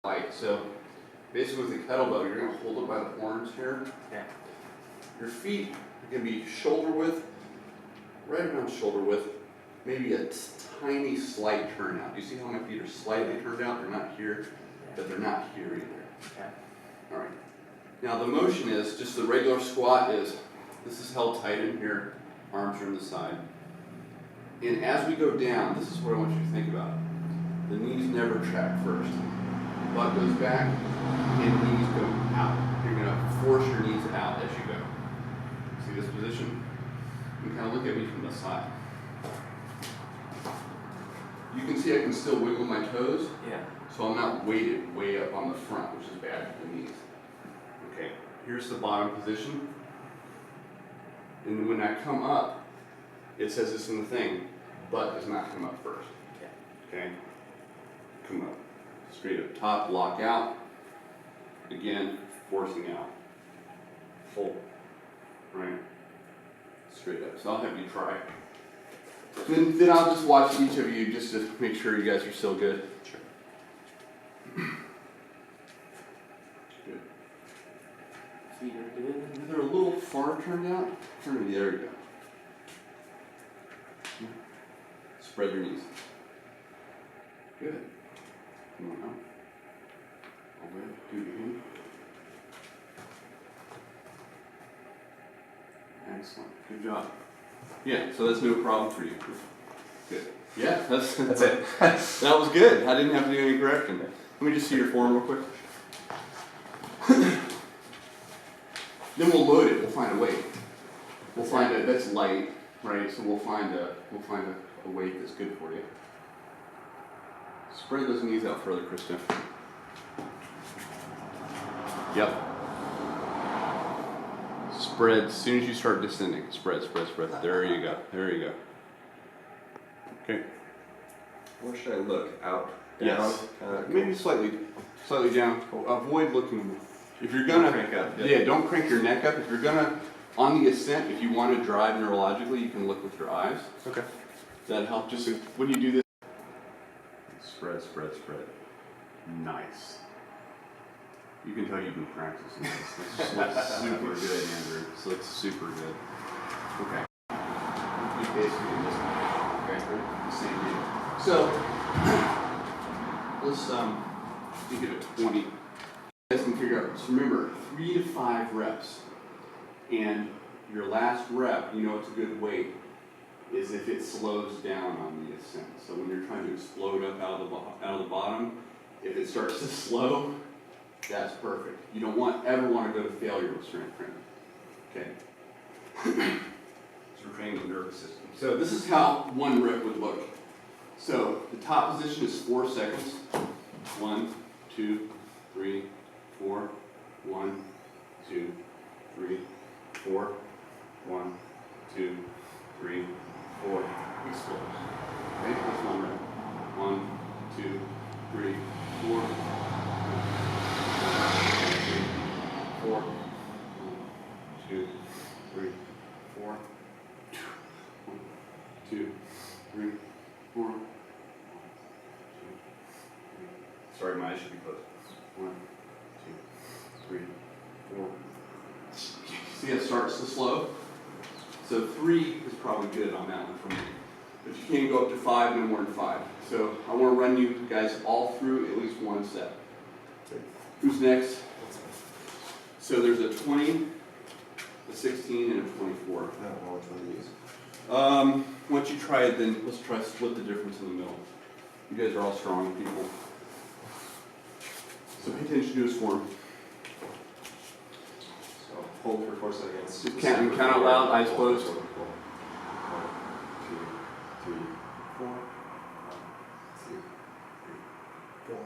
light. So basically with the kettlebell, you're going to hold it by the horns here. Yeah. Your feet are going to be shoulder width, right around shoulder width, maybe a tiny slight turn out. Do you see how my feet are slightly turned out? They're not here, but they're not here either. Okay. All right. Now the motion is, just the regular squat is, this is held tight in here, arms are on the side. And as we go down, this is what I want you to think about. The knees never track first. Butt goes back, and knees go out. You're going to force your knees out as you go. See this position? You can kind of look at me from the side. You can see I can still wiggle my toes. Yeah. So I'm not weighted way up on the front, which is bad for the knees. Okay, here's the bottom position. And when I come up, it says this in the thing, butt does not come up first. Okay? Come up. Straight up top, lock out. Again, forcing out. Full. Right? Straight up. So I'll have you try. Then I'll just watch each of you just to make sure you guys are still good. Sure. Good. Feet are good. They're a little far turned out. Turn me, there we go. Spread your knees. Good. Come on up. All the way up. Do it again. Excellent. Good job. Yeah, so that's no problem for you. Good. Yeah, that's it. That was good. I didn't have to do any correction. Let me just see your form real quick. Then we'll load it. We'll find a weight. We'll find a that's light, right? So we'll find a weight that's good for you. Spread those knees out further, Krista. Yep. Spread as soon as you start descending. Spread, spread, spread. There you go. There you go. Okay. Where should I look? Out? Down? Yes. Maybe slightly down. Avoid looking. If you're gonna crank up. Yeah, don't crank your neck up. If you're gonna on the ascent, if you want to drive neurologically, you can look with your eyes. Okay. That help. Just when you do this. Spread, spread, spread. Nice. You can tell you've been practicing this. This looks super good, Andrew. This looks super good. Okay. You basically in this one. Okay, the same deal. So, let's make it a 20. You guys can figure out, so remember, 3 to 5 reps. And your last rep, you know it's a good weight, is if it slows down on the ascent. So when you're trying to explode up out of the bottom, if it starts to slow, that's perfect. You don't ever want to go to failure with strength training. Okay. So we're training the nervous system. So this is how one rep would look. So the top position is 4 seconds. 1, 2, 3, 4. 1, 2, 3, 4. 1, 2, 3, 4. Explode. Okay, that's one rep. 1, 2, 3, 4. 4, 1, 2, 3, 4, 1, 2, 3, 4, 1, 2, 3. Sorry, my eyes should be closed. 1, 2, 3, 4. See how it starts to slow? So 3 is probably good on that one for me. But you can't go up to 5, no more than 5. So I want to run you guys all through at least one set. Who's next? So there's a 20, a 16, and a 24. Which one to use? Once you try it, then let's try to split the difference in the middle. You guys are all strong people. So pay attention to his form. So hold for 4 seconds. Just count out loud, eyes closed. 1, 2, 3, 4. 1, 2, 3, 4.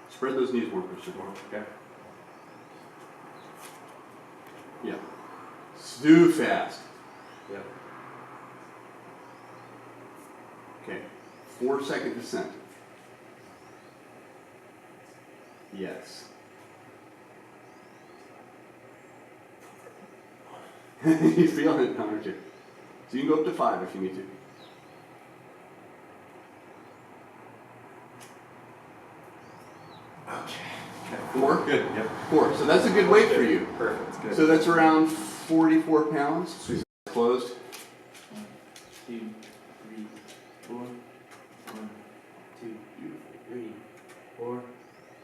Spread those knees more, Christopher. Okay. Yeah. Do fast. Yep. Okay. 4-second descent. Yes. You feel it, aren't you? So you can go up to 5 if you need to. Okay. 4? Good, yep. 4. So that's a good weight for you. Perfect, good. So that's around 44 pounds. Sweet. Closed. 1, 2, 3, 4. 1, 2, 3, 4.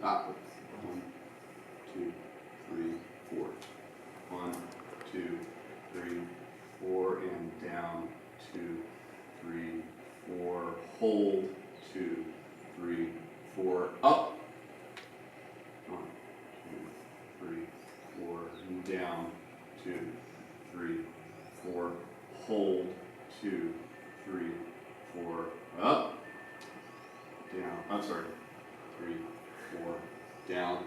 Ah. 1, 2, 3, 4. 1, 2, 3, 4, and down. 2, 3, 4. Hold. 2, 3, 4. Up. 1, 2, 3, 4. And down. 2, 3, 4. Hold. 2, 3, 4. Up. Down. I'm sorry. 3, 4. Down.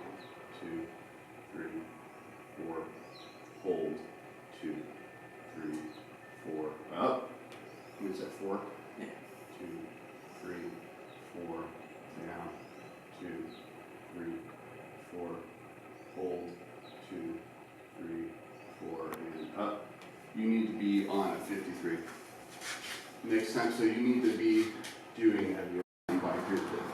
2, 3, 4. Hold. 2, 3, 4. Up. What is that? 4? Yeah. 2, 3, 4. Down. 2, 3, 4. Hold. 2, 3, 4. And up. You need to be on a 53. Next time, so you need to be doing a by here tip.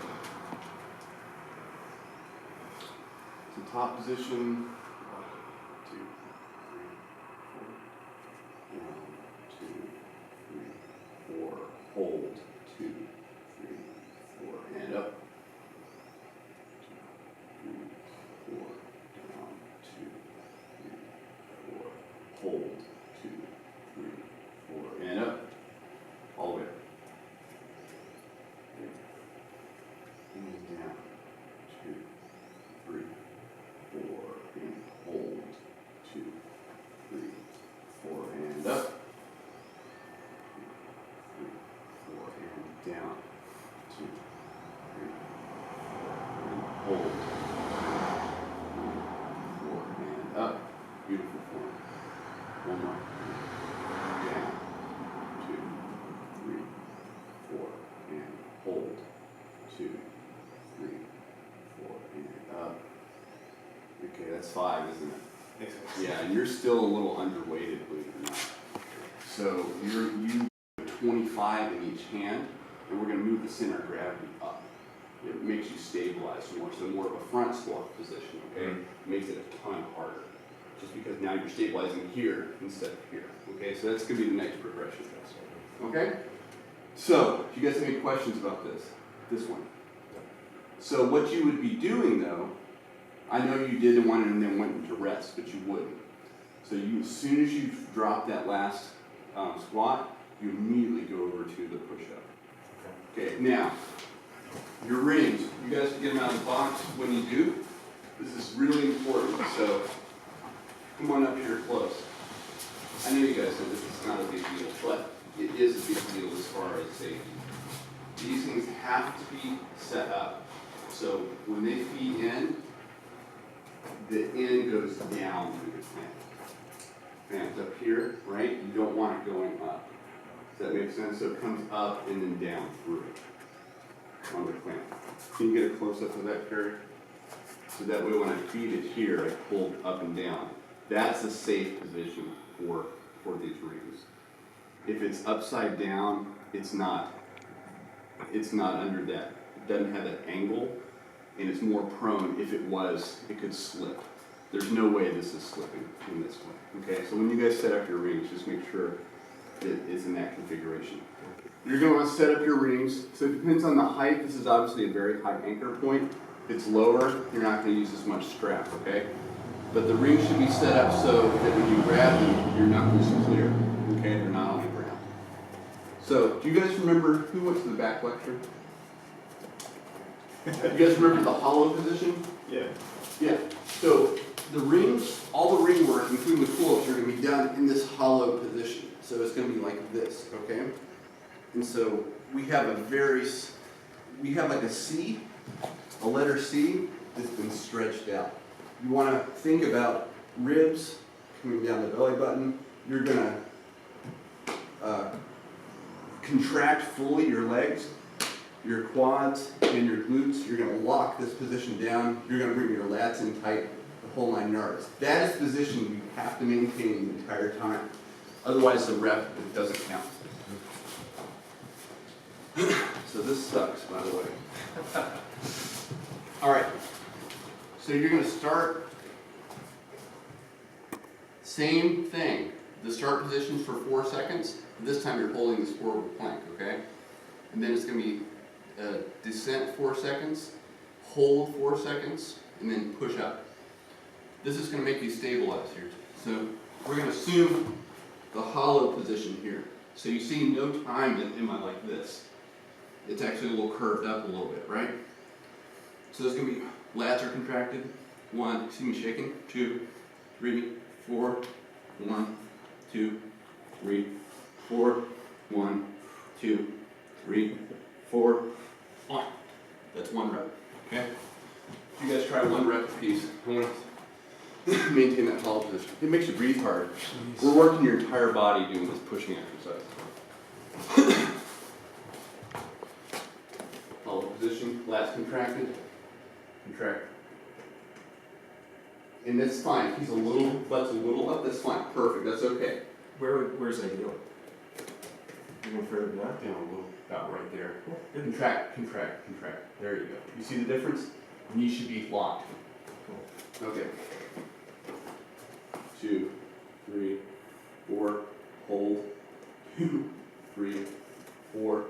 So top position. 1, 2, 3, 4. 1, 2, 3, 4. Hold. 2, 3, 4. And up. 2, 3, 4. Down. 2, 3, 4. Hold. 2, 3, 4. And up. All the way up. And down. 2, 3, 4. And hold. 2, 3, 4. And up. 2, 3, 4. And down. 2, 3, 4. And hold. 4. And up. Beautiful form. One more. Down. 2, 3, 4. And hold. 2, 3, 4. And up. Okay, that's 5, isn't it? Makes sense. Yeah, and you're still a little underweighted, believe it or not. So you 25 in each hand, and we're going to move the center of gravity up. It makes you stabilize more, so more of a front squat position, okay? It makes it a ton harder, just because now you're stabilizing here instead of here, okay? So that's going to be the next progression, okay? So, do you guys have any questions about this one? So what you would be doing though, I know you did one and then went into rest, but you wouldn't. So you, as soon as you drop that last squat, you immediately go over to the push-up. Okay, now, your rings, you guys can get them out of the box when you do. This is really important, so come on up here close. I know you guys said this is not a big deal, but it is a big deal as far as safety. These things have to be set up. So when they feed in, the end goes down through the clamp. Clamp's up here, right? You don't want it going up. Does that make sense? So it comes up and then down through it on the clamp. Can you get a close-up of that, Carrie? So that way when I feed it here, I pull up and down. That's a safe position for these rings. If it's upside down, it's not under that. It doesn't have that angle, and it's more prone. If it was, it could slip. There's no way this is slipping in this way. Okay, so when you guys set up your rings, just make sure it is in that configuration. You're going to want to set up your rings. So it depends on the height. This is obviously a very high anchor point. If it's lower, you're not going to use as much strap, okay? But the rings should be set up so that when you grab them, your knuckles are clear, okay? They're not on the ground. So, do you guys remember who went to the back lecture? You guys remember the hollow position? Yeah. Yeah. So the rings, all the ring work, including the pull-ups, are going to be done in this hollow position. So it's going to be like this, okay? And so we have like a C, a letter C that's been stretched out. You want to think about ribs coming down the belly button. You're going to contract fully your legs, your quads, and your glutes. You're going to lock this position down. You're going to bring your lats in tight, the whole 9 yards. That is the position you have to maintain the entire time. Otherwise, the rep it doesn't count. So this sucks, by the way. All right. So you're gonna start, same thing. The start position's for 4 seconds. This time you're holding this forward plank, okay? And then it's gonna be descent 4 seconds, hold 4 seconds, and then push up. This is gonna make you stabilize here. So we're gonna assume the hollow position here. So you see no time in my like this. It's actually a little curved up a little bit, right? So there's gonna be, lats are contracted. 1, see me shaking, 2, 3, 4, 1, 2, 3, 4, 1, 2, 3, 4, 1. That's 1 rep, okay? If you guys try 1 rep apiece, I want to maintain that hollow position. It makes you breathe hard. We're working your entire body doing this pushing exercise. Hollow position, lats contracted, contract. And that's fine. If he's a little, butt's a little up, that's fine. Perfect, that's okay. Where's ideal? You go further down? Down a little, about right there. Good. Contract, contract, contract. There you go. You see the difference? Knees should be locked. Okay. 2, 3, 4, hold. 2, 3, 4,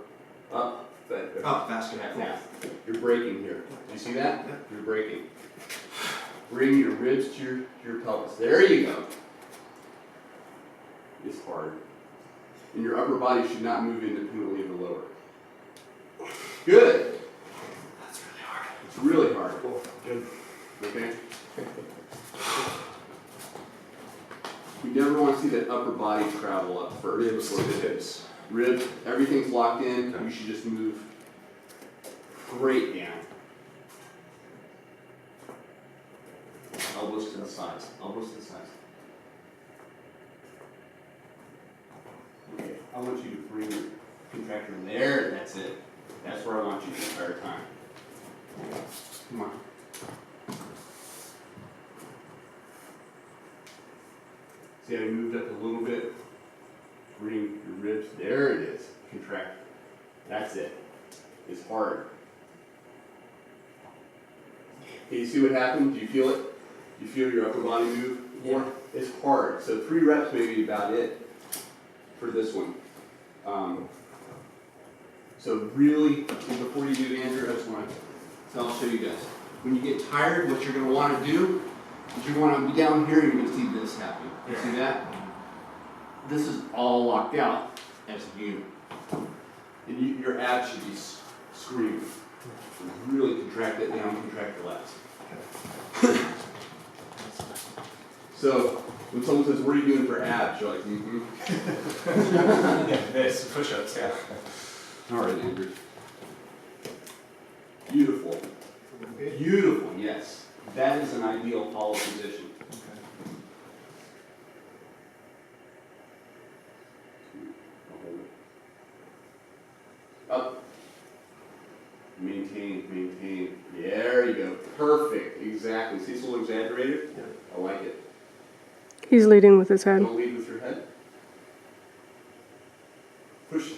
up. Up, faster. Fast. You're braking here. Do you see that? Yeah. You're braking. Bring your ribs to your pelvis. There you go. It's hard. And your upper body should not move independently of the lower. Good. That's really hard. It's really hard. Cool. Good. Okay? We never want to see that upper body travel up first. Ribs to the hips. Ribs, everything's locked in. Okay. You should just move straight down. Elbows to the sides. Elbows to the sides. Okay. I want you to bring your contractor there. That's it. That's where I want you the entire time. Come on. See how you moved up a little bit? Bring your ribs. There it is. Contract. That's it. It's hard. Okay, you see what happened? Do you feel it? Do you feel your upper body move more? Yeah. It's hard. So 3 reps may be about it for this one. So really, before you do it, Andrew, I just want to, so I'll show you guys. When you get tired, what you're going to want to do is you're going to be down here and you're going to see this happen. You see that? This is all locked out as a unit. And your abs should be screaming. Really contract it down, contract the lats. So when someone says, what are you doing for abs? You're like, Yeah, this, push-ups, yeah. All right, Andrew. Beautiful. Beautiful, yes. That is an ideal hollow position. Up. Maintain, maintain. There you go. Perfect. Exactly. See, it's a little exaggerated? Yeah. I like it. He's leading with his head. Don't lead with your head. Push.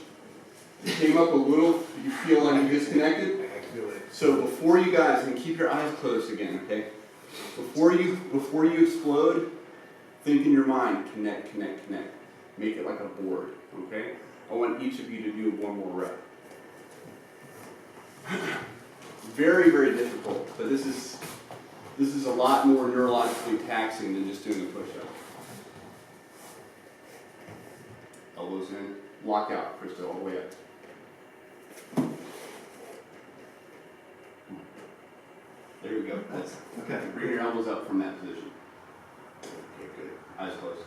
You came up a little. You feel like you disconnected? I feel it. So before you guys, and keep your eyes closed again, okay? Before you explode, think in your mind, connect, connect, connect. Make it like a board, okay? I want each of you to do 1 more rep. Very, very difficult, but this is a lot more neurologically taxing than just doing a push-up. Elbows in, lock out, Krista, all the way up. There we go. That's Okay. Bring your elbows up from that position. Okay, good. Eyes closed.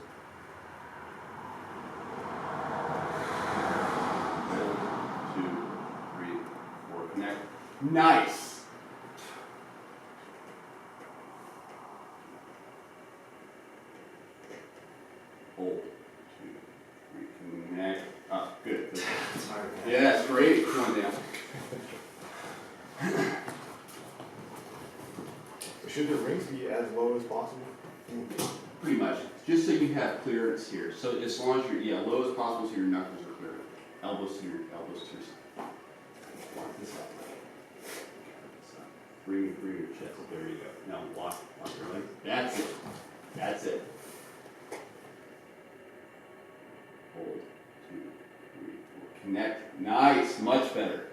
1, 2, 3, 4. Connect. Nice. Hold. 2, 3. Connect. Up. Good. Good. Sorry, man. Yes, great. Come on down. Should the rings be as low as possible? Pretty much. Just so you have clearance here. So as long as you're, low as possible so your knuckles are clear. Elbows to your side. Lock this up. bring your chest. There you go. Now walk your leg. That's it. That's it. Hold. 2, 3, 4. Connect. Nice. Much better.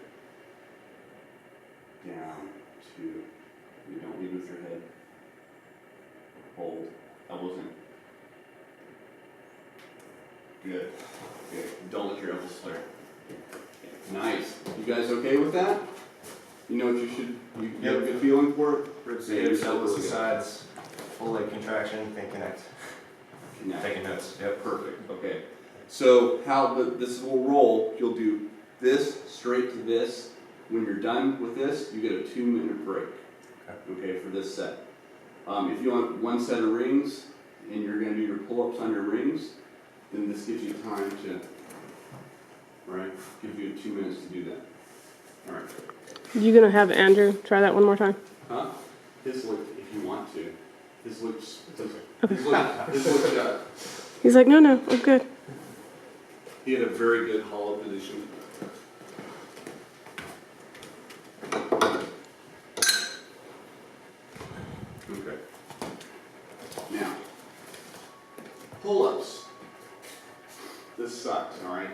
Down. 2. You don't lead with your head. Hold. Elbows in. Good. Good. Don't let your elbows flare. Nice. You guys okay with that? You know what you should, you have a good feeling for it? Ribs, Yeah, hips, you're elbows to really good. sides, full leg contraction, and connect. Connect. Taking notes. Yep. Perfect. Okay. So how this will roll, you'll do this straight to this. When you're done with this, you get a 2-minute break. Okay, for this set. If you want one set of rings and you're going to do your pull-ups on your rings, then this gives you time to, right? Gives you 2 minutes to do that. All right. You gonna have Andrew try that one more time? Huh? This look, if you want to. This looks. Okay. This looks. He's like, no, no, I'm good. He had a very good hollow position. Okay. Now, pull-ups. This sucks, all right?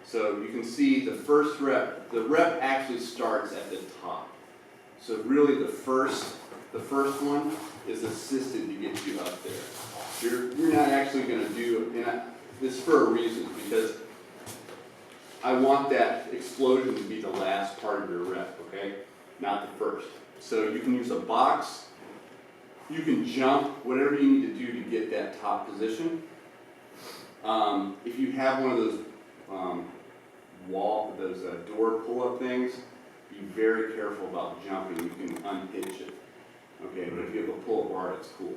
So you can see the first rep, the rep actually starts at the top. So really the first one is assisted to get you up there. You're not actually gonna do, and this for a reason, because I want that explosion to be the last part of your rep, okay? Not the first. So you can use a box, you can jump, whatever you need to do to get that top position. If you have one of those door pull-up things, be very careful about jumping. You can unhitch it. Okay, but if you have a pull-up bar, it's cool.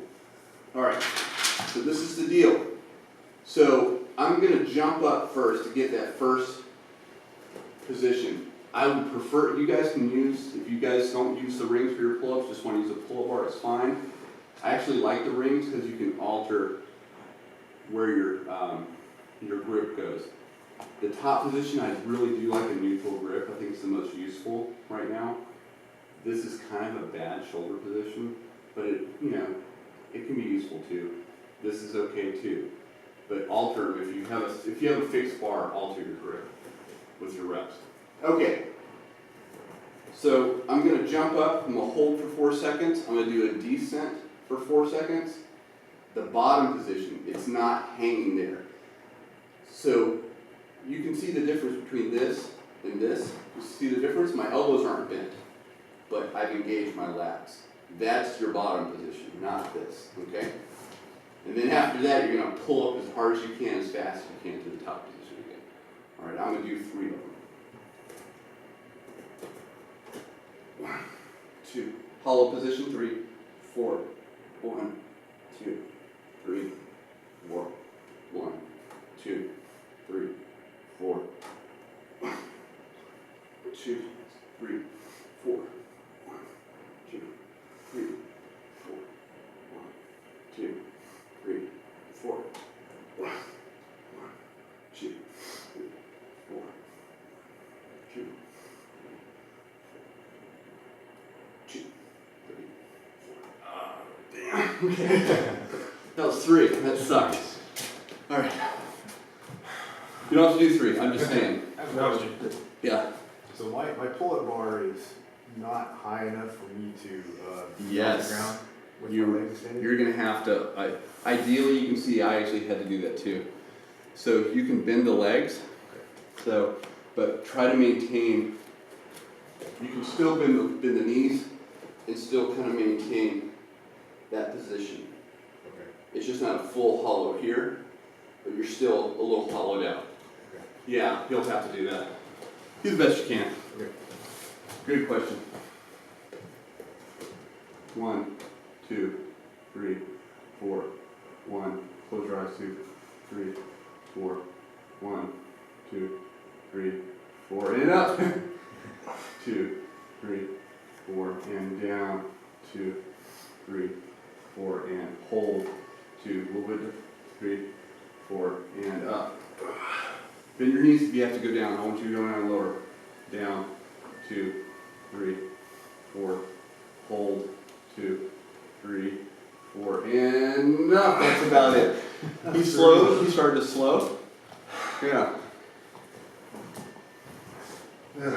All right, so this is the deal. So I'm gonna jump up first to get that first position. I would prefer, you guys can use, if you guys don't use the rings for your pull-ups, just wanna use a pull-up bar, it's fine. I actually like the rings because you can alter where your grip goes. The top position, I really do like a neutral grip. I think it's the most useful right now. This is kind of a bad shoulder position, but it can be useful too. This is okay too. But alter them if you have a fixed bar, alter your grip with your reps. Okay. So I'm gonna jump up, I'm gonna hold for 4 seconds, I'm gonna do a descent for 4 seconds. The bottom position, it's not hanging there. So you can see the difference between this and this. You see the difference? My elbows aren't bent, but I've engaged my lats. That's your bottom position, not this, okay? And then after that, you're gonna pull up as hard as you can, as fast as you can to the top position again. All right, I'm gonna do 3 of them. 1, 2, hollow position, 3, 4, 1, 2, 3, 4, 1, 2, 3, 4, 1, 2, 3, 4, 1, 2, 3, 4, 1, 2, 3, 4, 1, 2, 3, 4, 2, 2, 3, 4. Oh, damn. Okay. That was 3. That sucks. All right. You don't have to do 3. I'm just saying. I have a question. Yeah. So my pull-up bar is not high enough for me to be Yes. on the ground with You- my legs extended? You're gonna have to. Ideally, you can see I actually had to do that too. So you can bend the legs. So, but try to maintain. You can still bend the knees and still kind of maintain that position. Okay. It's just not a full hollow here, but you're still a little hollowed out. Okay. Yeah, you'll have to do that. Do the best you can. Okay. Good question. 1, 2, 3, 4, 1. Close your eyes. 2, 3, 4, 1, 2, 3, 4. And up. 2, 3, 4, and down. 2, 3, 4, and hold. 2, a little bit. 3, 4, and up. Bend your knees if you have to go down. I want you to go down lower. Down. 2, 3, 4. hold, 2, 3, 4, and up. That's about it. He slowed, he started to slow. Yeah. And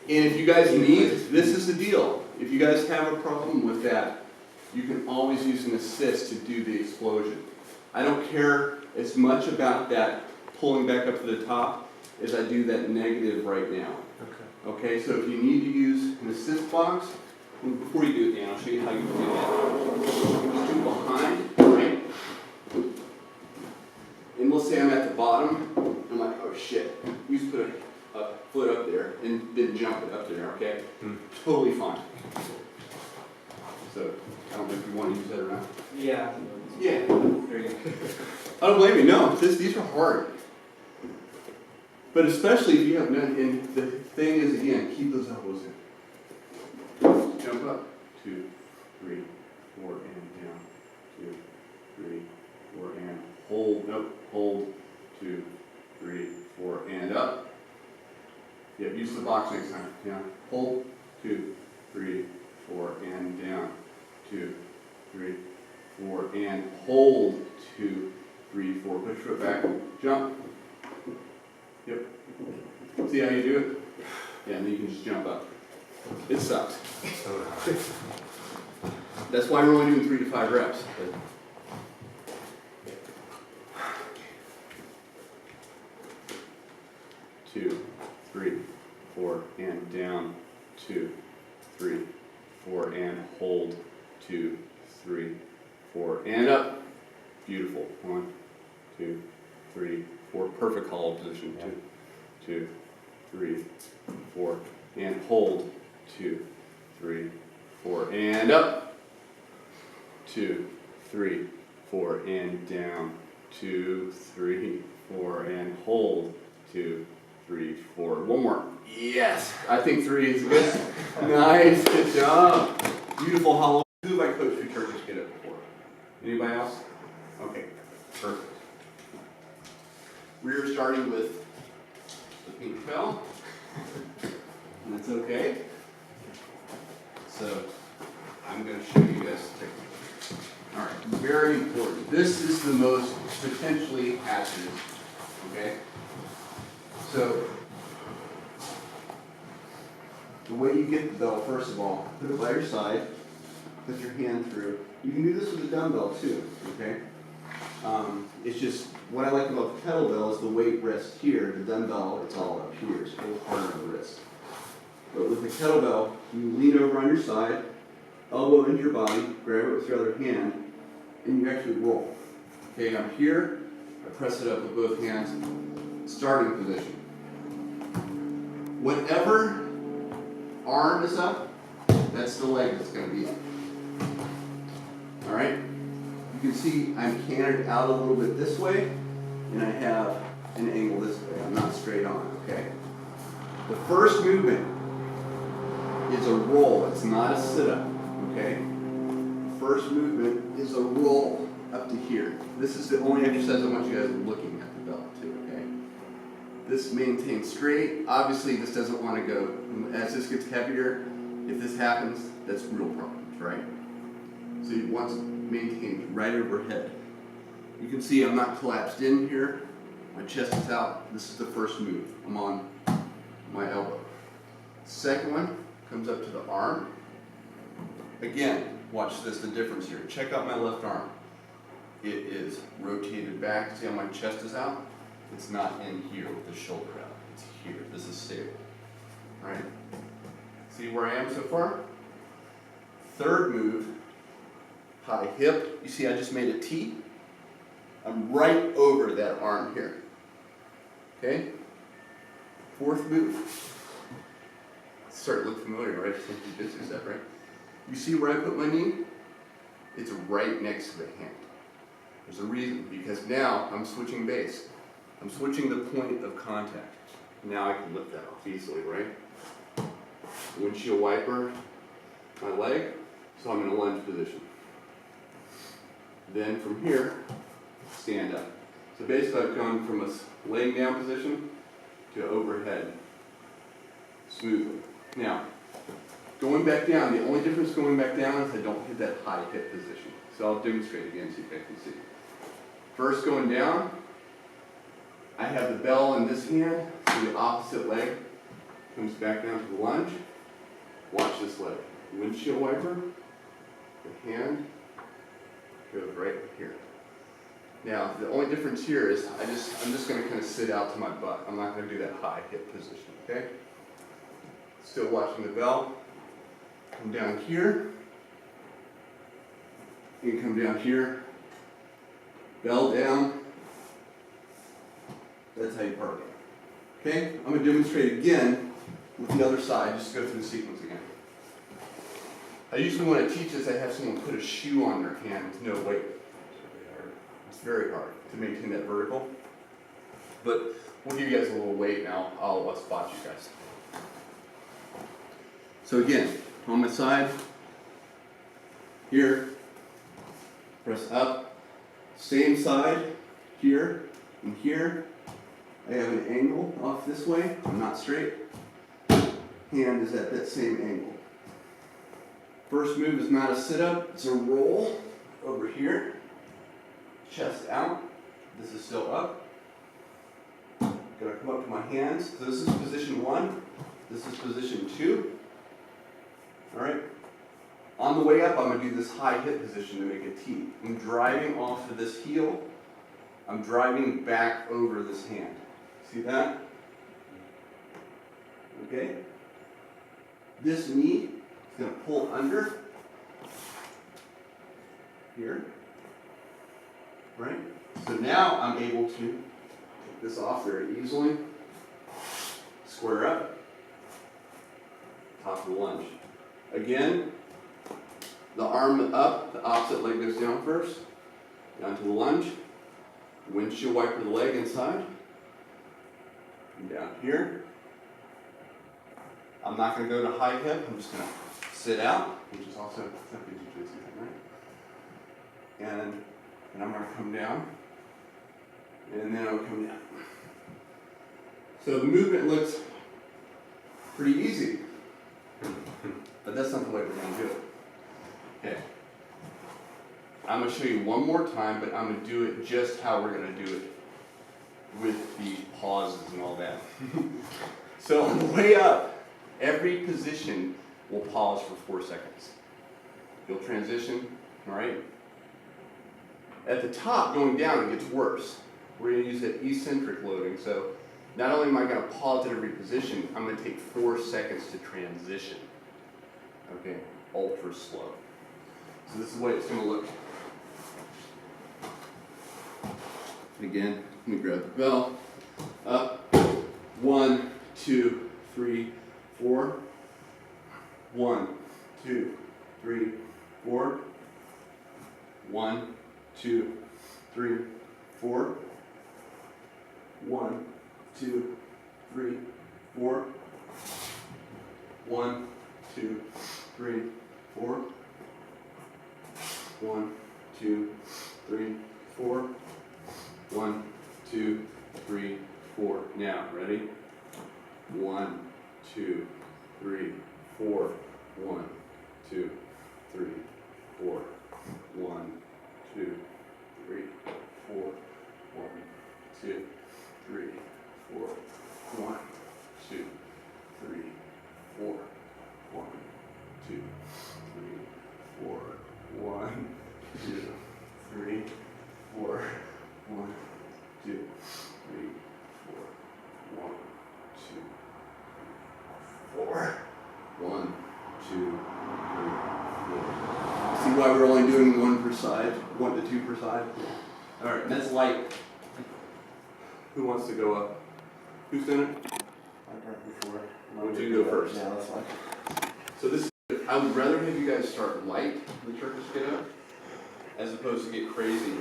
if you guys need, this is the deal. If you guys have a problem with that, you can always use an assist to do the explosion. I don't care as much about that pulling back up to the top as I do that negative right now. Okay, so if you need to use an assist box, before you do it, Dan, I'll show you how you can do that. Just do behind, right? And let's say I'm at the bottom, I'm like, oh shit. You just put a foot up there and then jump it up there, okay? Totally fine. So, I don't know if you want to use that or not. Yeah. Yeah. There you go. I don't blame you, no, these are hard. But especially if you have none, and the thing is, again, keep those elbows in. Jump up, 2, 3, 4, and down, 2, 3, 4, and hold, nope, hold, 2, 3, 4, and up. Yep, use the box next time, down, hold, 2, 3, 4, and down, 2, 3, 4, and hold, 2, 3, 4, push foot back, jump. Yep. See how you do it? Yeah, and then you can just jump up. It sucks. That's why we're only doing 3 to 5 reps. Two, 3, 4, and down. 2, 3, 4, and hold. 2, 3, 4, and up. Beautiful. 1, 2, 3, 4. Perfect hollow position. 2, 3, 4, and hold. 2, 3, 4, and up. 2, 3, 4, and down. 2, 3, 4, and hold. 2, 3, 4. One more. Yes! I think 3 is good. Nice. Good job. Beautiful hollow. Who have I coached who Turkish get it before? Anybody else? Okay. Perfect. We're starting with the pink bell. And that's okay. So I'm going to show you guys the technique. All right, very important. This is the most potentially hazardous. Okay. So the way you get the bell, first of all, put it by your side. Put your hand through. You can do this with a dumbbell too. Okay. It's just what I like about the kettlebell is the weight rests here. The dumbbell, it's all up here. It's a little harder on the wrist. But with the kettlebell, you lean over on your side, elbow into your body, grab it with your other hand, and you actually roll. Okay, I'm here. I press it up with both hands. Starting position. Whatever arm is up, that's the leg that's going to be up. All right. You can see I'm canted out a little bit this way, and I have an angle this way. I'm not straight on, okay? The first movement is a roll. It's not a sit-up, okay? The first movement is a roll up to here. This is the only exercise I want you guys looking at the belt too, okay? This maintains straight. Obviously, this doesn't want to go. As this gets heavier, if this happens, that's real problems, right? So you want to maintain right overhead. You can see I'm not collapsed in here. My chest is out. This is the first move. I'm on my elbow. Second one comes up to the arm. Again, watch this, the difference here. Check out my left arm. It is rotated back. See how my chest is out? It's not in here with the shoulder out. It's here. This is stable. Right? See where I am so far? Third move, high hip. You see I just made a T? I'm right over that arm here. Okay? Fourth move. Start to look familiar, right? Some jiu-jitsu stuff, right? You see where I put my knee? It's right next to the hand. There's a reason, because now I'm switching base. I'm switching the point of contact. Now I can lift that off easily, right? Windshield wiper, my leg, so I'm in a lunge position. Then from here, stand up. So basically I've gone from a laying down position to overhead smoothly. Now, Going back down, the only difference going back down is I don't hit that high hip position. So I'll demonstrate again so you guys can see. First going down, I have the bell in this hand, so the opposite leg comes back down to the lunge. Watch this leg. Windshield wiper, the hand goes right here. Now, the only difference here is I'm just going to kind of sit out to my butt. I'm not going to do that high hip position, okay? Still watching the bell. Come down here. You come down here. Bell down. That's how you park it. Okay? I'm going to demonstrate again with the other side. Just go through the sequence again. I usually, when I teach this, I have someone put a shoe on their hand with no weight. It's very hard to maintain that vertical. But we'll give you guys a little weight now. I'll spot you guys. So again, on my side, here, press up. Same side, here and here. I have an angle off this way. I'm not straight. Hand is at that same angle. First move is not a sit-up, it's a roll over here. Chest out. This is still up. Gonna come up to my hands. So this is position 1. This is position 2. Alright. On the way up, I'm gonna do this high hip position to make a T. I'm driving off of this heel. I'm driving back over this hand. See that? Okay. This knee is going to pull under here, right? So now I'm able to take this off very easily, square up, top of the lunge. Again, the arm up, the opposite leg goes down first, down to the lunge, windshield wiper the leg inside, and down here. I'm not going to go to high hip, I'm just going to sit out, which is also simply jiu-jitsu, right? And I'm going to come down, and then I'll come down. So the movement looks pretty easy, but that's not the way we're going to do it. Okay. I'm going to show you one more time, but I'm going to do it just how we're going to do it with the pauses and all that. So on the way up, every position will pause for 4 seconds. You'll transition, all right? At the top, going down, it gets worse. We're going to use that eccentric loading. So not only am I going to pause at every position, I'm going to take 4 seconds to transition. Okay, ultra slow. So this is the way it's going to look. Again, let me grab the bell. Up. 1, 2, 3, 4. 1, 2, 3, 4. 1, 2, 3, 4. 1, 2, 3, 4. 1, 2, 3, 4. 1, 2, 3, 4. 1, 2, 3, 4. Now, ready? 1, 2, 3, 4. 1, 2, 3, 4. 1, 2, 3, 4. 1, 2, 3, 4. 1, 2, 3, 4. 1, 2, 3, 4. 1, 2, 3, 4. 1, 2, 3, 4. 1, 2, 4. 1, 2, 3, 4. See why we're only doing 1 per side? 1 to 2 per side? All right, that's light. Who wants to go up? Who's done it? I've done it before. Why don't you go first? Yeah, that's fine. So this, I would rather have you guys start light with Turkish get up, as opposed to get crazy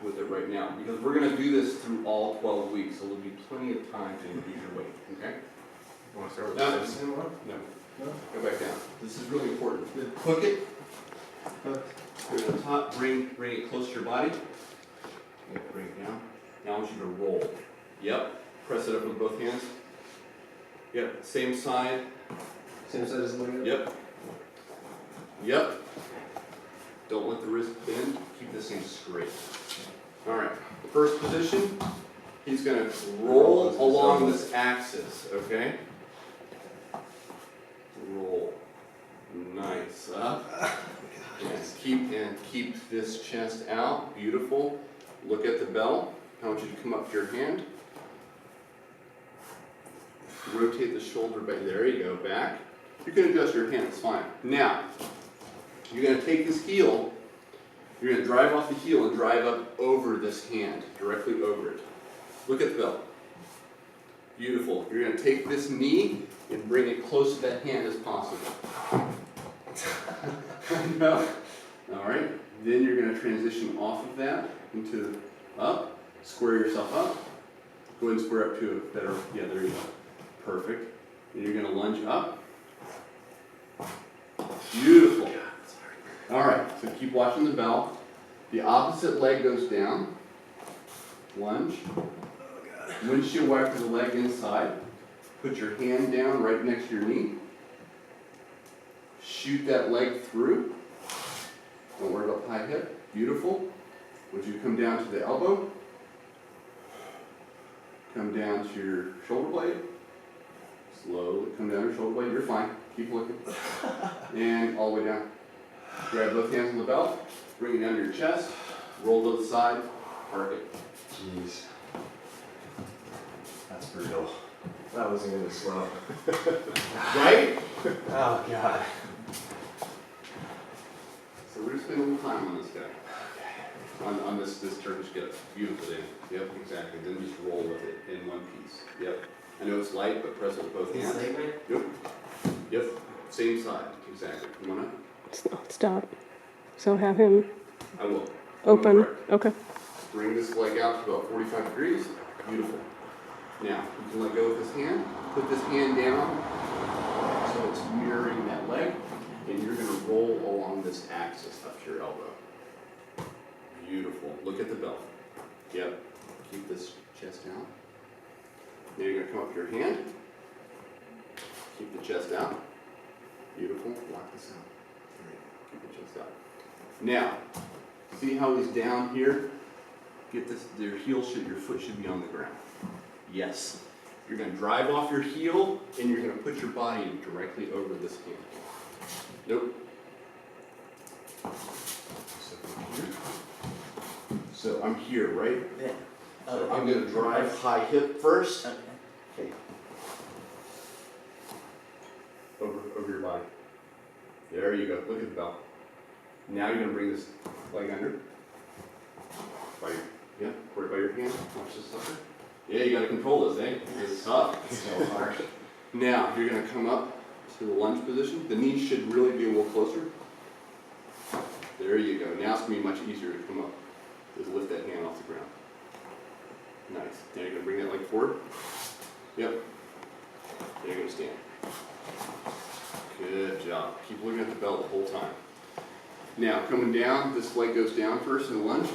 with it right now, because we're going to do this through all 12 weeks, so there'll be plenty of time to increase your weight. Okay? You want to start with No, the same one? No. Go back down. This is really important. Hook it. Hook. Go to the top. Bring it close to your body. Okay, bring it down. Now I want you to roll. Yep. Press it up with both hands. Yep. Same side. Same side as the leg? Yep. Yep. Don't let the wrist bend. Keep this thing straight. All right. First position. He's going to roll along this axis. Okay. Roll. Nice. Up. And keep this chest out. Beautiful. Look at the bell. I want you to come up to your hand. Rotate the shoulder back. There you go. Back. You can adjust your hand. It's fine. Now, you're going to take this heel. You're going to drive off the heel and drive up over this hand, directly over it. Look at the bell. Beautiful. You're going to take this knee and bring it close to that hand as possible. No. All right. Then you're going to transition off of that into up. Square yourself up. Go ahead and square up to a better. Yeah, there you go. Perfect. Then you're going to lunge up. Beautiful. All right. So keep watching the bell. The opposite leg goes down. Lunge. Windshield wiper the leg inside. Put your hand down right next to your knee. Shoot that leg through. Don't worry about high hip. Beautiful. Would you come down to the elbow? Come down to your shoulder blade. Slowly come down your shoulder blade. You're fine. Keep looking. And all the way down. Grab both hands on the belt. Bring it down to your chest. Roll to the side. Park it. Jeez. That's brutal. That wasn't gonna slow. Right? Oh god. So we're just spending a little time on this guy. On this Turkish get beautiful in. Yep, exactly. Then just roll with it in one piece. Yep. I know it's light, but press it with both hands. Yep. Yep. Same side. Exactly. Come on up. Stop. So have him I will. open. Okay. Bring this leg out to about 45 degrees. Beautiful. Now, you can let go with this hand. Put this hand down so it's mirroring that leg. And you're going to roll along this axis up to your elbow. Beautiful. Look at the belt. Yep. Keep this chest out. Now you're going to come up to your hand. Keep the chest out. Beautiful. Lock this out. Keep the chest out. Now, see how he's down here? Get this, your heel should, your foot should be on the ground. Yes. You're going to drive off your heel and you're going to put your body directly over this hand. Nope. So I'm here, right? Yeah. So I'm going to drive high hip first. Okay. Over your body. There you go. Look at the belt. Now you're going to bring this leg under. Put it by your hand. Watch this sucker. Yeah, you got to control this, eh? It's tough. It's so hard. Now you're going to come up to the lunge position. The knees should really be a little closer. There you go. Now it's going to be much easier to come up. Just lift that hand off the ground. Nice. Now you're going to bring that leg forward. Yep. Now you're going to stand. Good job. Keep looking at the belt the whole time. Now coming down, this leg goes down first in the lunge.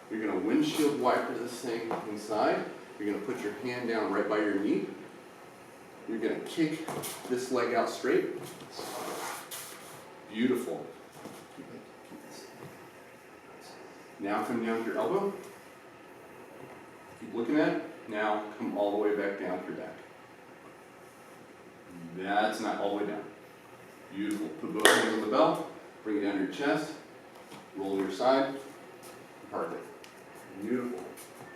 You're going to windshield wiper this thing inside. You're going to put your hand down right by your knee. You're going to kick this leg out straight. Beautiful. Now come down to your elbow. Keep looking at it. Now come all the way back down to your back. That's not all the way down. Beautiful. Put both hands on the belt. Bring it down to your chest. Roll to your side. Park it. Beautiful.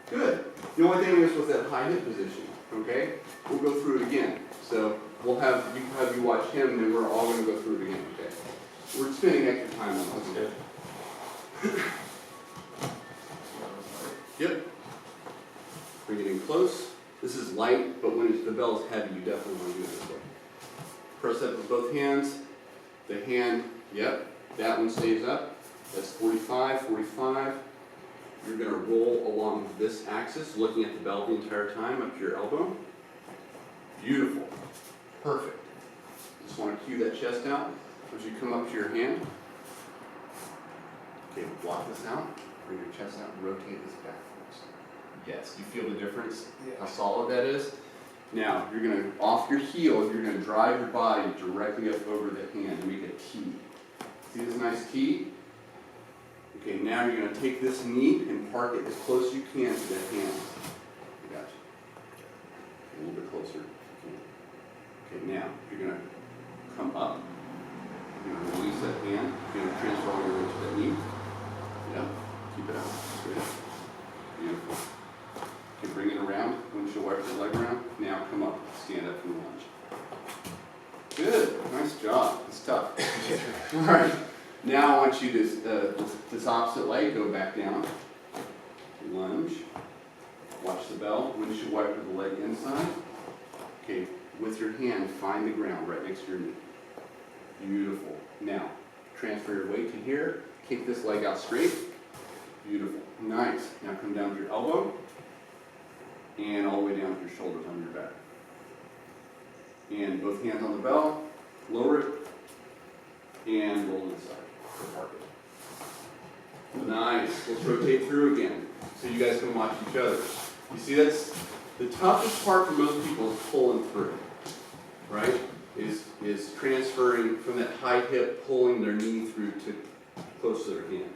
Good. The only thing is with that high hip position, okay? We'll go through it again. So we'll have you watch him, and then we're all going to go through it again, okay? We're spending extra time on this. Okay? Yep. Bring it in close. This is light, but when the bell is heavy, you definitely want to do it this way. Press up with both hands. The hand, yep, that one stays up. That's 45, 45. You're going to roll along this axis, looking at the bell the entire time up to your elbow. Beautiful. Perfect. Just want to cue that chest out. As you come up to your hand. Okay, block this out. Bring your chest out and rotate this back for us. Yes, you feel the difference? Yeah. How solid that is? Now, you're gonna, off your heel, you're gonna drive your body directly up over the hand and make a T. See this nice T? Okay, now you're gonna take this knee and park it as close as you can to the hand. I got you. A little bit closer if you can. Okay, now, you're gonna come up. You're gonna release that hand. You're gonna transfer all your weight to that knee. Yep, keep it out, straight up. Beautiful. Okay, bring it around. Windshield wiper the leg around. Now come up, stand up from the lunge. Good, nice job. It's tough. All right, now I want you to, this opposite leg, go back down. Lunge. Watch the bell. Windshield wiper the leg inside. Okay, with your hand, find the ground right next to your knee. Beautiful. Now, transfer your weight to here. Kick this leg out straight. Beautiful. Nice. Now come down to your elbow. And all the way down to your shoulders on your back. And both hands on the bell. Lower it. And roll inside. Park it. Nice. Let's rotate through again. So you guys can watch each other. You see, that's the toughest part for most people is pulling through. Right? Is transferring from that high hip, pulling their knee through to close to their hand.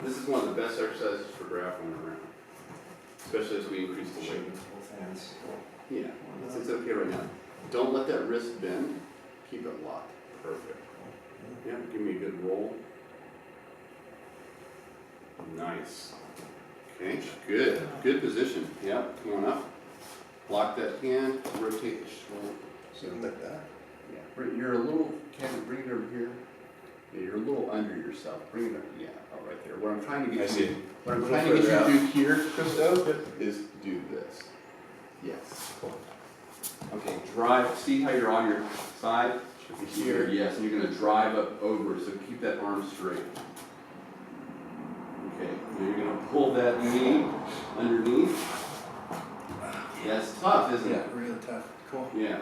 This is one of the best exercises for grappling around, especially as we increase the weight. Both hands. Yeah, it's okay right now. Don't let that wrist bend. Keep it locked. Perfect. Yeah, give me a good roll. Nice. Okay, good. Good position. Yeah, come on up. Lock that hand, rotate the shoulder. Something like that. Yeah, you're a little, Kevin, bring it over here. Yeah, you're a little under yourself. Bring it up, yeah, oh, right there. What I'm trying to get you to do here, Christo, is do this. Yes. Okay, drive, see how you're on your side? Here, yes, and you're gonna drive up over, so keep that arm straight. Okay, now you're gonna pull that knee underneath. Yeah, it's tough, isn't it? Yeah, really tough. Cool. Yeah.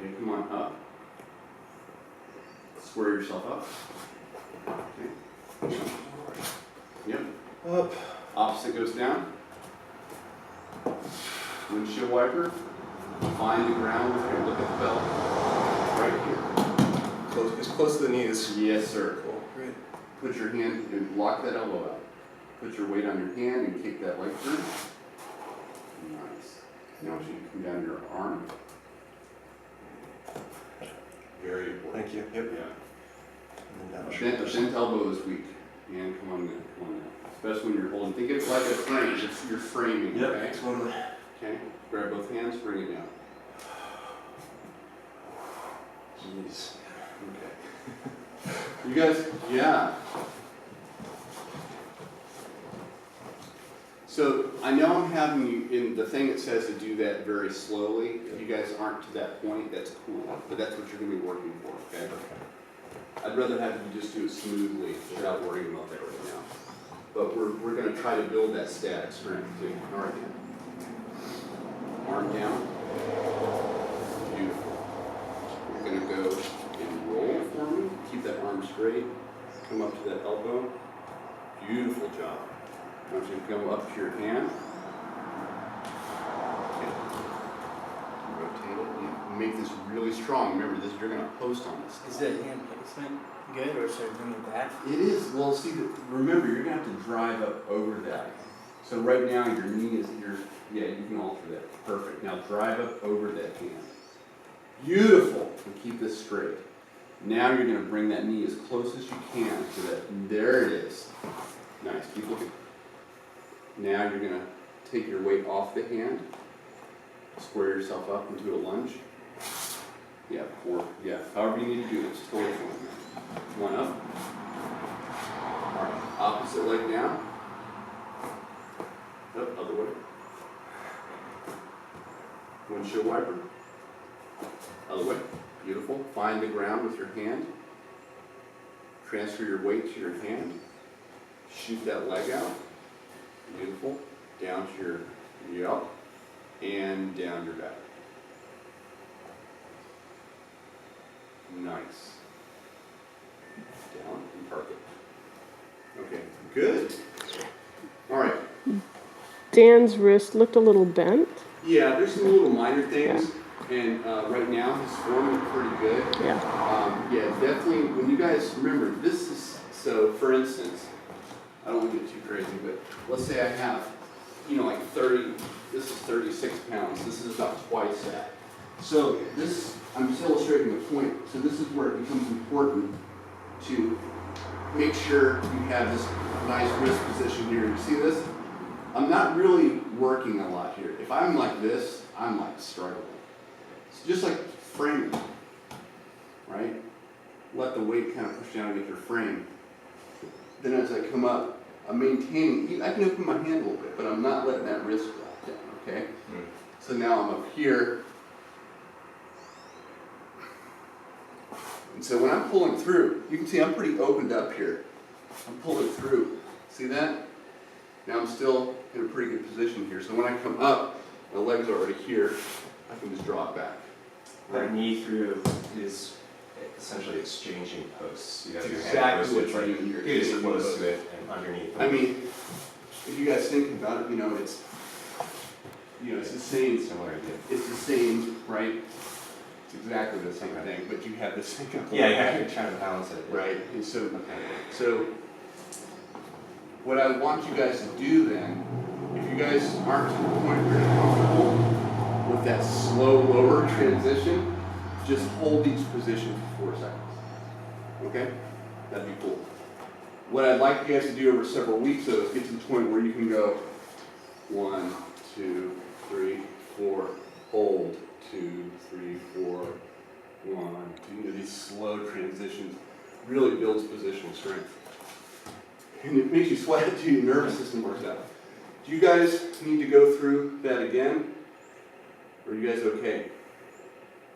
Okay, come on up. Square yourself up. Okay. Yep. Up. Opposite goes down. Windshield wiper. Find the ground with your look at the bell. Right here. Close, as close to the knees. Yes, sir. Cool. Great. Put your hand and lock that elbow out. Put your weight on your hand and kick that leg through. Nice. Now you come down your arm. Very important. Thank you. Yep. Yeah. And then down. A bent elbow is weak. And come on now. Especially when you're holding. Think of it like a frame. You're framing, Yep, okay? totally. Okay. Grab both hands, bring it down. Jeez. Okay. You guys, yeah. So I know I'm having you in the thing that says to do that very slowly. If you guys aren't to that point, that's cool. But that's what you're going to be working for, okay? I'd rather have you just do it smoothly without worrying about that right now. But we're going to try to build that static strength too. All right, arm down. Beautiful. You're going to go and roll for me. Keep that arm straight. Come up to that elbow. Beautiful job. I want you to come up to your hand. Okay. Rotate it. You make this really strong. Remember, this you're going to post on this. Is that hand placement good, or should I bring it back? It is. Well, see, remember, you're going to have to drive up over that. So right now, your knee is yeah, you can alter that. Perfect. Now drive up over that hand. Beautiful. And keep this straight. Now you're going to bring that knee as close as you can to that. There it is. Nice. Keep looking. Now you're going to take your weight off the hand. Square yourself up into a lunge. Yeah, however you need to do it. It's totally fine. One up. All right, opposite leg down. Up, other way. Windshield wiper. Other way. Beautiful. Find the ground with your hand. Transfer your weight to your hand. Shoot that leg out. Beautiful. Down to your yep. And down your back. Nice. Down and park it. Okay, good. All right. Dan's wrist looked a little bent. Yeah, there's some little minor things, and right now his form looked pretty good. Yeah. Yeah, definitely. When you guys remember, this is so. For instance, I don't want to get too crazy, but let's say I have, you know, like 30. This is 36 pounds. This is about twice that. So this, I'm just illustrating the point. So this is where it becomes important to make sure you have this nice wrist position here. You see this? I'm not really working a lot here. If I'm like this, I'm like struggling. It's just like framing, right? Let the weight kind of push down against your frame. Then as I come up, I'm maintaining, I can open my hand a little bit, but I'm not letting that wrist drop down, okay? So now I'm up here. And so when I'm pulling through, you can see I'm pretty opened up here. I'm pulling through. See that? Now I'm still in a pretty good position here. So when I come up, my leg's already here. I can just draw it back. That knee through is essentially exchanging posts. You have your hand Exactly posted, what you're right? doing. You're It is exchanging close posts. to it and underneath. I mean, if you guys think about it, you know, it's the same. Similar idea. It's the same, right? It's exactly the same thing, but you have this thing up Yeah, you're trying to balance it. right? And so, Okay. what I want you guys to do then, if you guys aren't to the point where you're comfortable with that slow, lower transition, just hold each position for 4 seconds. Okay? That'd be cool. What I'd like you guys to do over several weeks, though, is get to the point where you can go 1, 2, 3, 4, hold, 2, 3, 4, 1, 2. You know, these slow transitions really builds positional strength. And it makes you sweat too, your nervous system works out. Do you guys need to go through that again? Or are you guys okay?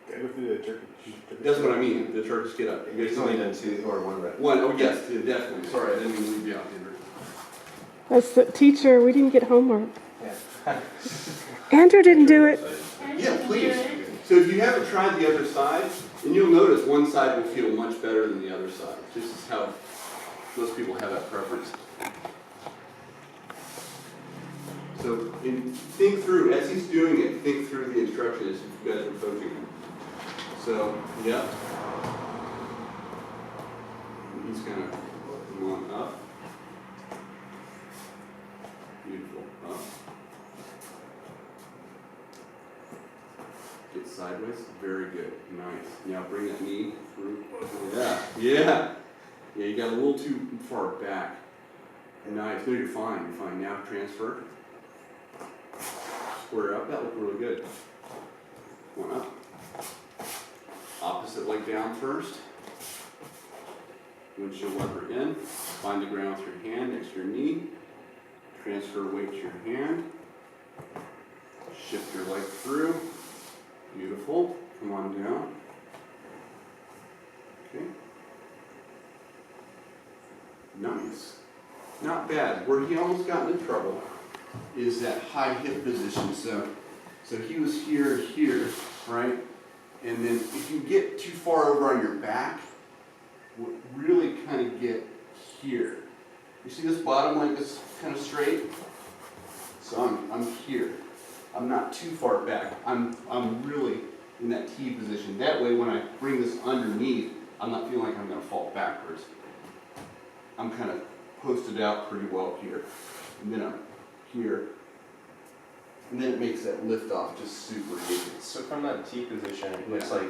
Go through the turkey. That's what I mean, the Turkish get up. You It's guys only done 2 or 1 rep. One, oh yes, yeah, definitely. Sorry, I didn't mean to leave you out, Andrew. That's the teacher. We didn't get homework. Yeah. Andrew didn't do it. Yeah, please. So if you haven't tried the other side, and you'll notice one side will feel much better than the other side. This is how most people have that preference. So think through, as he's doing it, think through the instructions if you guys are coaching him. So, yeah. And he's kind of come on up. Beautiful. Up. Get sideways. Very good. Nice. Now bring that knee through. Yeah. Yeah. Yeah, you got a little too far back. Nice. No, you're fine. You're fine. Now transfer. Square up. That looked really good. One up. Opposite leg down first. Windshield wiper in. Find the ground with your hand next to your knee. Transfer weight to your hand. Shift your leg through. Beautiful. Come on down. Okay. Nice. Not bad. Where he almost got into trouble is that high hip position. So he was here, right? And then if you get too far over on your back, really kind of get here. You see this bottom leg is kind of straight? So I'm here. I'm not too far back. I'm really in that T position. That way when I bring this underneath, I'm not feeling like I'm going to fall backwards. I'm kind of posted out pretty well here. And then I'm here. And then it makes that lift off just super easy. So from that T position, it looks like